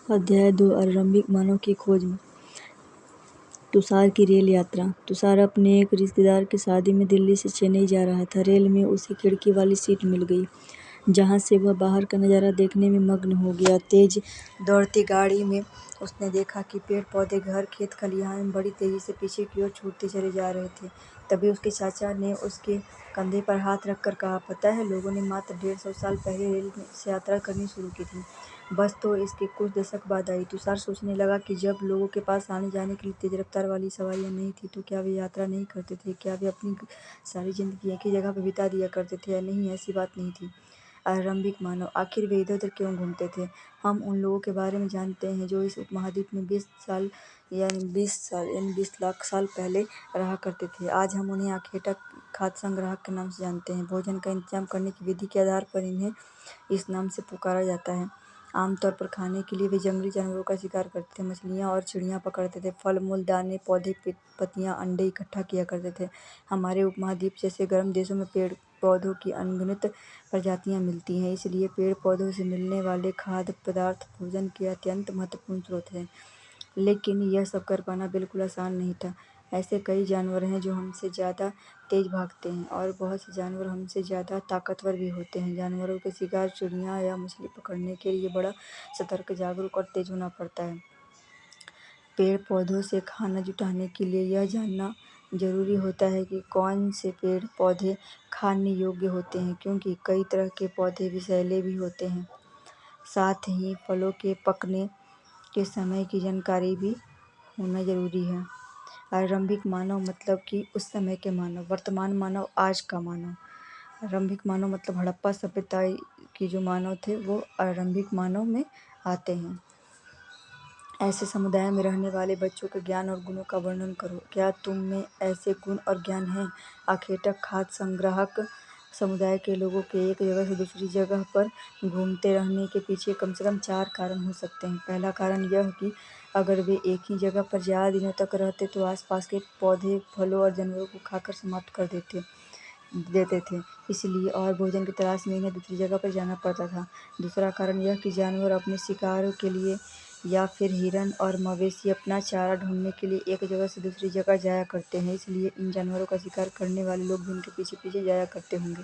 अध्याय 2 आरंभिक मानव की खोज में। तुषार की रेल यात्रा। तुषार अपने एक रिश्तेदार की शादी में दिल्ली से चेन्नई जा रहा था। रेल में उसे खिड़की वाली सीट मिल गई, जहां से वह बाहर का नजारा देखने में मग्न हो गया। तेज दौड़ती गाड़ी में उसने देखा कि पेड़ पौधे, घर, खेत खलिहान बड़ी तेजी से पीछे की ओर छूटते चले जा रहे थे। तभी उसके चाचा ने उसके कंधे पर हाथ रखकर कहा, पता है, लोगों ने मात्र 150 साल पहले रेल से यात्रा करनी शुरू की थी। बस तो इसके कुछ दशक बाद आई। तुषार सोचने लगा कि जब लोगों के पास आने जाने के लिए तेज रफ्तार वाली सवारियां नहीं थी, तो क्या वे यात्रा नहीं करते थे? क्या वे अपनी सारी जिंदगी एक ही जगह पर बिता दिया करते थे? या नहीं, ऐसी बात नहीं थी। आरंभिक मानव, आखिर वे इधर-उधर क्यों घूमते थे? हम उन लोगों के बारे में जानते हैं जो इस उपमहाद्वीप में 20 लाख साल पहले रहा करते थे। आज हम उन्हें आखेटक खाद्य संग्राहक के नाम से जानते हैं। भोजन का इंतजाम करने की विधि के आधार पर इन्हें इस नाम से पुकारा जाता है। आमतौर पर खाने के लिए वे जंगली जानवरों का शिकार करते थे, मछलियां और चिड़ियां पकड़ते थे, फल मूल, दाने, पौधे, पत्तियां, अंडे इकट्ठा किया करते थे। हमारे उपमहाद्वीप जैसे गर्म देशों में पेड़ पौधों की अनगिनत प्रजातियां मिलती हैं, इसलिए पेड़ पौधों से मिलने वाले खाद्य पदार्थ भोजन के अत्यंत महत्वपूर्ण स्रोत हैं। लेकिन यह सब कर पाना बिल्कुल आसान नहीं था। ऐसे कई जानवर हैं जो हमसे ज़्यादा तेज भागते हैं, और बहुत से जानवर हमसे ज़्यादा ताकतवर भी होते हैं। जानवरों के शिकार, चिड़िया या मछली पकड़ने के लिए बड़ा सतर्क, जागरूक और तेज होना पड़ता है। पेड़ पौधों से खाना जुटाने के लिए यह जानना जरूरी होता है कि कौन से पेड़ पौधे खाने योग्य होते हैं, क्योंकि कई तरह के पौधे विषैले भी होते हैं। साथ ही फलों के पकने के समय की जानकारी भी होना जरूरी है। आरंभिक मानव मतलब कि उस समय के मानव, वर्तमान मानव, आज का मानव। आरंभिक मानव मतलब हड़प्पा सभ्यता के जो मानव थे वो आरंभिक मानव में आते हैं। ऐसे समुदाय में रहने वाले बच्चों के ज्ञान और गुणों का वर्णन करो। क्या तुम में ऐसे गुण और ज्ञान हैं? आखेटक खाद्य संग्राहक समुदाय के लोगों के एक जगह से दूसरी जगह पर घूमते रहने के पीछे कम से कम 4 कारण हो सकते हैं। पहला कारण यह कि अगर वे एक ही जगह पर ज़्यादा दिनों तक रहते तो आसपास के पौधे, फलों और जानवरों को खाकर समाप्त कर देते थे, इसलिए और भोजन की तलाश में इन्हें दूसरी जगह पर जाना पड़ता था। दूसरा कारण यह कि जानवर अपने शिकार के लिए या फिर हिरन और मवेशी अपना चारा ढूंढने के लिए एक जगह से दूसरी जगह जाया करते हैं, इसलिए इन जानवरों का शिकार करने वाले लोग भी इनके पीछे पीछे जाया करते होंगे।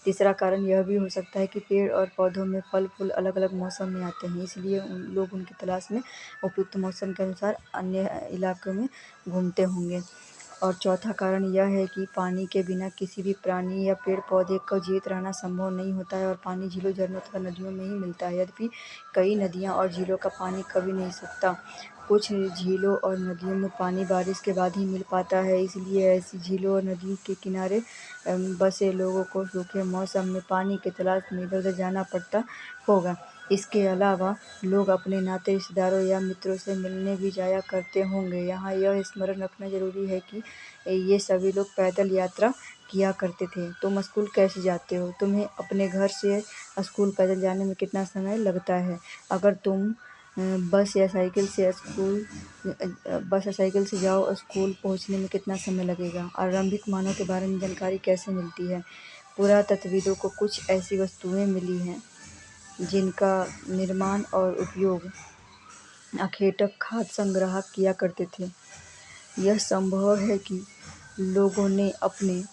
तीसरा कारण यह भी हो सकता है कि पेड़ और पौधों में फल फूल अलग अलग मौसम में आते हैं, इसलिए लोग उनकी तलाश में उपयुक्त मौसम के अनुसार अन्य इलाकों में घूमते होंगे। और चौथा कारण यह है कि पानी के बिना किसी भी प्राणी या पेड़ पौधे को जीवित रहना संभव नहीं होता है, और पानी झीलों, झरनों तथा नदियों में ही मिलता है। यद्यपि कई नदियाँ और झीलों का पानी कभी नहीं सूखता, कुछ झीलों और नदियों में पानी बारिश के बाद ही मिल पाता है, इसलिए ऐसी झीलों और नदियों के किनारे बसे लोगों को सूखे मौसम में पानी की तलाश में इधर उधर जाना पड़ता होगा। इसके अलावा लोग अपने नाते रिश्तेदारों या मित्रों से मिलने भी जाया करते होंगे। यहाँ यह स्मरण रखना जरूरी है कि ये सभी लोग पैदल यात्रा किया करते थे। तुम स्कूल कैसे जाते हो? तुम्हें अपने घर से स्कूल पैदल जाने में कितना समय लगता है? अगर तुम बस या साइकिल से जाओ, स्कूल पहुँचने में कितना समय लगेगा? आरंभिक मानव के बारे में जानकारी कैसे मिलती है? पुरातत्वविदों को कुछ ऐसी वस्तुएं मिली हैं जिनका निर्माण और उपयोग आखेटक खाद्य संग्राहक किया करते थे। यह संभव है कि लोगों ने अपने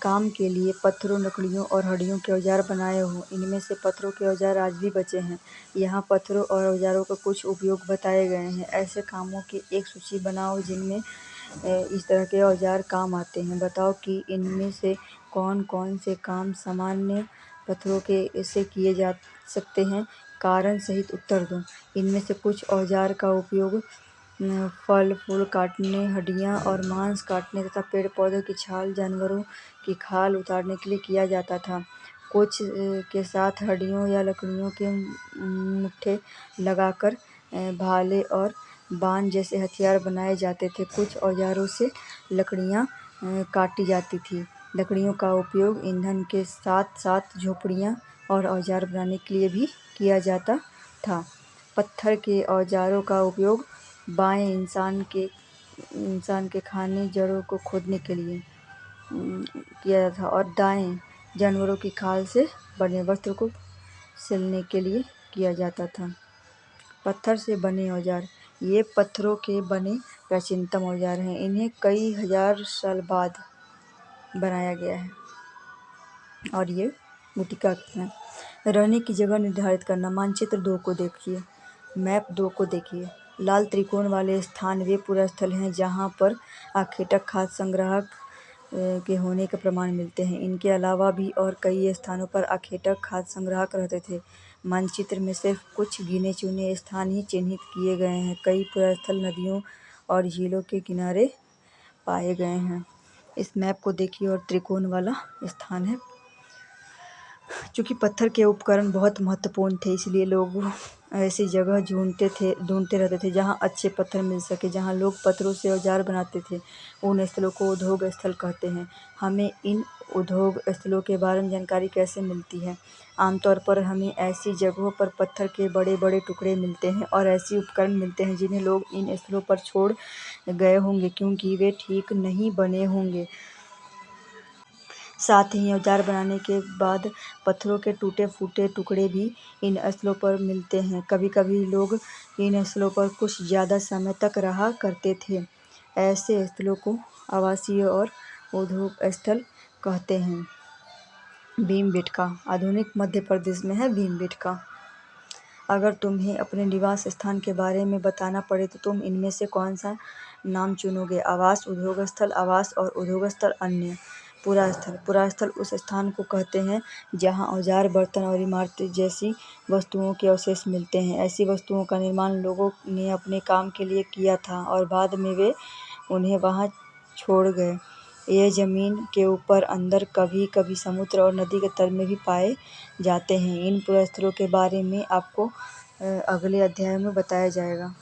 काम के लिए पत्थरों, लकड़ियों और हड्डियों के औजार बनाए हों। इनमें से पत्थरों के औजार आज भी बचे हैं। यहाँ पत्थरों और औजारों का कुछ उपयोग बताए गए हैं। ऐसे कामों की एक सूची बनाओ जिनमें इस तरह के औजार काम आते हैं। बताओ कि इनमें से कौन कौन से काम सामान्य पत्थरों के से किए जा सकते हैं। कारण सहित उत्तर दो। इनमें से कुछ औजार का उपयोग फल फूल काटने, हड्डियाँ और मांस काटने तथा पेड़ पौधों की छाल, जानवरों की खाल उतारने के लिए किया जाता था। कुछ के साथ हड्डियों या लकड़ियों के मुट्ठे लगाकर भाले और बाण जैसे हथियार बनाए जाते थे। कुछ औजारों से लकड़ियाँ काटी जाती थी। लकड़ियों का उपयोग ईंधन के साथ साथ झोपड़ियाँ और औजार बनाने के लिए भी किया जाता था। पत्थर के औजारों का उपयोग बाएं इंसान के खाने, जड़ों को खोदने के लिए किया जाता था, और दाएं जानवरों की खाल से बने वस्त्र को सिलने के लिए किया जाता था। पत्थर से बने औजार। ये पत्थरों के बने प्राचीनतम औजार हैं। इन्हें कई हजार साल बाद बनाया गया है। और ये मिट्टी का है। रहने की जगह निर्धारित करना। मानचित्र 2 को देखिए। मैप 2 को देखिए। लाल त्रिकोण वाले स्थान वे पुरास्थल हैं जहाँ पर आखेटक खाद्य संग्राहक के होने के प्रमाण मिलते हैं। इनके अलावा भी और कई स्थानों पर आखेटक खाद्य संग्राहक रहते थे। मानचित्र में सिर्फ कुछ गिने चुने स्थान ही चिन्हित किए गए हैं। कई पुरास्थल नदियों और झीलों के किनारे पाए गए हैं। इस मैप को देखिए और त्रिकोण वाला स्थान है। चूँकि पत्थर के उपकरण बहुत महत्वपूर्ण थे, इसलिए लोग ऐसी जगह ढूंढते रहते थे जहाँ अच्छे पत्थर मिल सके। जहाँ लोग पत्थरों से औजार बनाते थे, उन स्थलों को उद्योग स्थल कहते हैं। हमें इन उद्योग स्थलों के बारे में जानकारी कैसे मिलती है? आमतौर पर हमें ऐसी जगहों पर पत्थर के बड़े बड़े टुकड़े मिलते हैं और ऐसे उपकरण मिलते हैं जिन्हें लोग इन स्थलों पर छोड़ गए होंगे क्योंकि वे ठीक नहीं बने होंगे। साथ ही औजार बनाने के बाद पत्थरों के टूटे-फूटे टुकड़े भी इन स्थलों पर मिलते हैं। कभी-कभी लोग इन स्थलों पर कुछ ज़्यादा समय तक रहा करते थे। ऐसे स्थलों को आवासीय और उद्योग स्थल कहते हैं। भीमबेटका आधुनिक मध्य प्रदेश में है भीमबेटका। अगर तुम्हें अपने निवास स्थान के बारे में बताना पड़े तो तुम इनमें से कौन सा नाम चुनोगे? आवास, उद्योग स्थल, आवास और उद्योग स्थल अन्य। पुरास्थल। पुरास्थल उस स्थान को कहते हैं जहाँ औजार, बर्तन और इमारतें जैसी वस्तुओं के अवशेष मिलते हैं। ऐसी वस्तुओं का निर्माण लोगों ने अपने काम के लिए किया था और बाद में वे उन्हें वहाँ छोड़ गए। ये जमीन के ऊपर, अंदर, कभी कभी समुद्र और नदी के तल में भी पाए जाते हैं। इन पुरास्थलों के बारे में आपको अगले अध्याय में बताया जाएगा।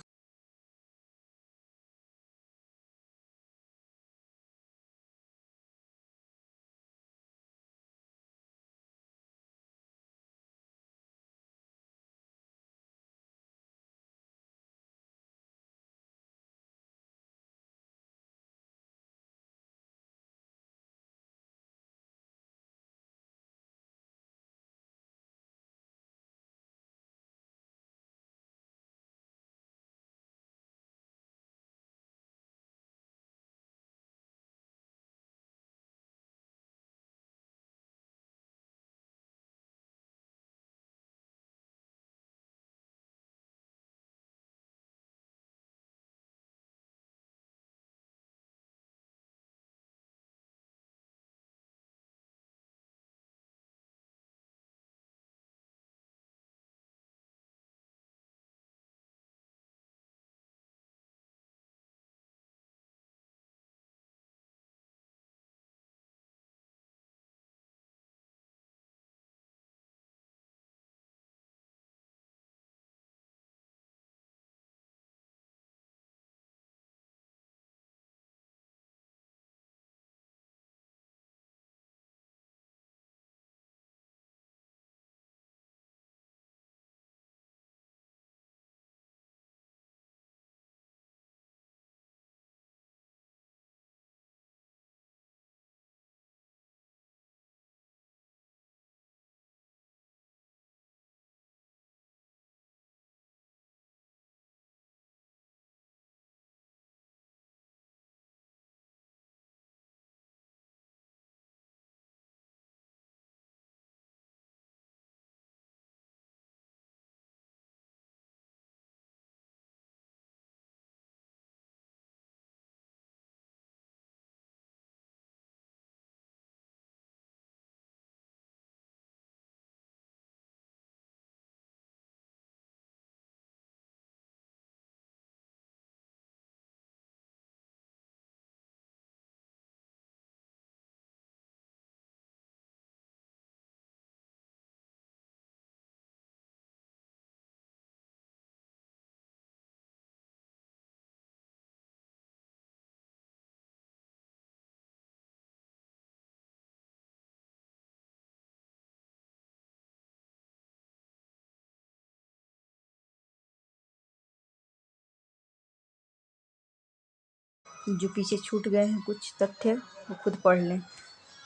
जो पीछे छूट गए हैं कुछ तथ्य वो खुद पढ़ लें।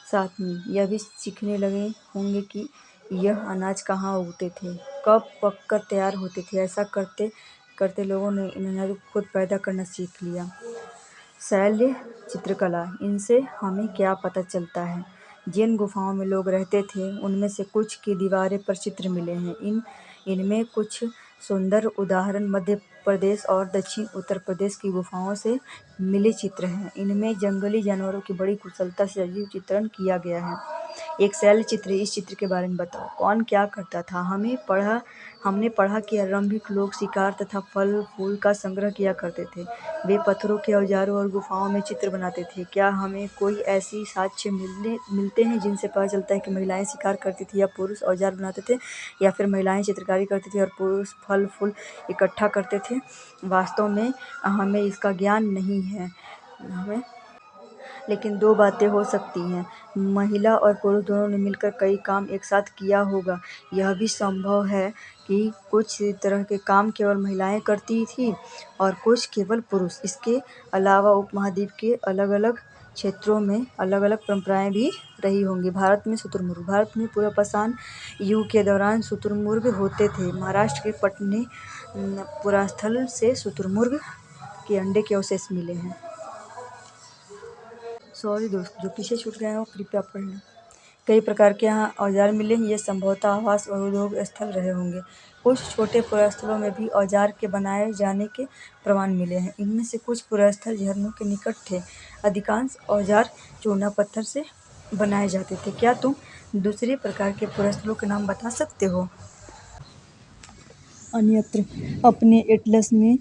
साथ में यह भी सीखने लगे होंगे कि यह अनाज कहाँ उगते थे, कब पककर तैयार होते थे। ऐसा करते करते लोगों ने इन अनाजों को खुद पैदा करना सीख लिया। शैल्य चित्रकला, इनसे हमें क्या पता चलता है? जिन गुफाओं में लोग रहते थे उनमें से कुछ की दीवारें पर चित्र मिले हैं। इनमें कुछ सुंदर उदाहरण मध्य प्रदेश और दक्षिण उत्तर प्रदेश की गुफाओं से मिले चित्र हैं। इनमें जंगली जानवरों की बड़ी कुशलता से सजीव चित्रण किया गया है। एक शैल चित्र, इस चित्र के बारे में बताओ। कौन क्या करता था? हमने पढ़ा कि आरंभिक लोग शिकार तथा फल फूल का संग्रह किया करते थे। वे पत्थरों के औजारों और गुफाओं में चित्र बनाते थे। क्या हमें कोई ऐसी साक्ष्य मिलते हैं जिनसे पता चलता है कि महिलाएं शिकार करती थी या पुरुष औजार बनाते थे, या फिर महिलाएं चित्रकारी करती थी और पुरुष फल फूल इकट्ठा करते थे? वास्तव में हमें इसका ज्ञान नहीं है, लेकिन दो बातें हो सकती हैं। महिला और पुरुष दोनों ने मिलकर कई काम एक साथ किया होगा। यह भी संभव है कि कुछ तरह के काम केवल महिलाएं करती थीं और कुछ केवल पुरुष। इसके अलावा उपमहाद्वीप के अलग-अलग क्षेत्रों में अलग-अलग परंपराएं भी रही होंगी। भारत में पूर्वापाषाण युग के दौरान शुतुरमुर्ग होते थे। महाराष्ट्र के पटने पुरास्थल से शुतुरमुर्ग के अंडे के अवशेष मिले हैं। सॉरी दोस्तों, जो पीछे छूट गया है वो कृपया पढ़ लें। कई प्रकार के यहाँ औजार मिले हैं। ये संभवतः आवास और उद्योग स्थल रहे होंगे। कुछ छोटे पुरास्थलों में भी औजार के बनाए जाने के प्रमाण मिले हैं। इनमें से कुछ पुरास्थल झरनों के निकट थे। अधिकांश औजार चूना पत्थर से बनाए जाते थे। क्या तुम दूसरे प्रकार के पुरास्थलों के नाम बता सकते हो? अन्यत्र अपने एटलस में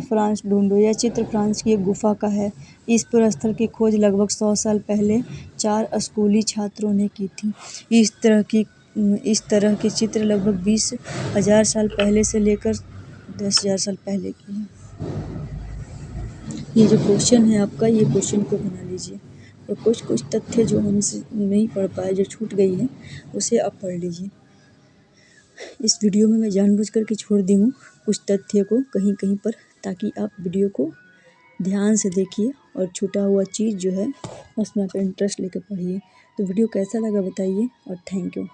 फ्रांस ढूंढो। यह चित्र फ्रांस की एक गुफा का है। इस पुरास्थल की खोज लगभग 100 साल पहले 4 स्कूली छात्रों ने की थी। इस तरह के चित्र लगभग 20,000 साल पहले से लेकर 10,000 साल पहले की है। ये जो क्वेश्चन है आपका, ये क्वेश्चन को बना लीजिए और कुछ तथ्य जो हमसे नहीं पढ़ पाए, जो छूट गई है, उसे आप पढ़ लीजिए। इस वीडियो में मैं जानबूझकर के छोड़ दी हूँ कुछ तथ्य को कहीं कहीं पर, ताकि आप वीडियो को ध्यान से देखिए और छूटा हुआ चीज़ जो है उसमें आप इंटरेस्ट लेकर पढ़िए। तो वीडियो कैसा लगा बताइए और थैंक यू।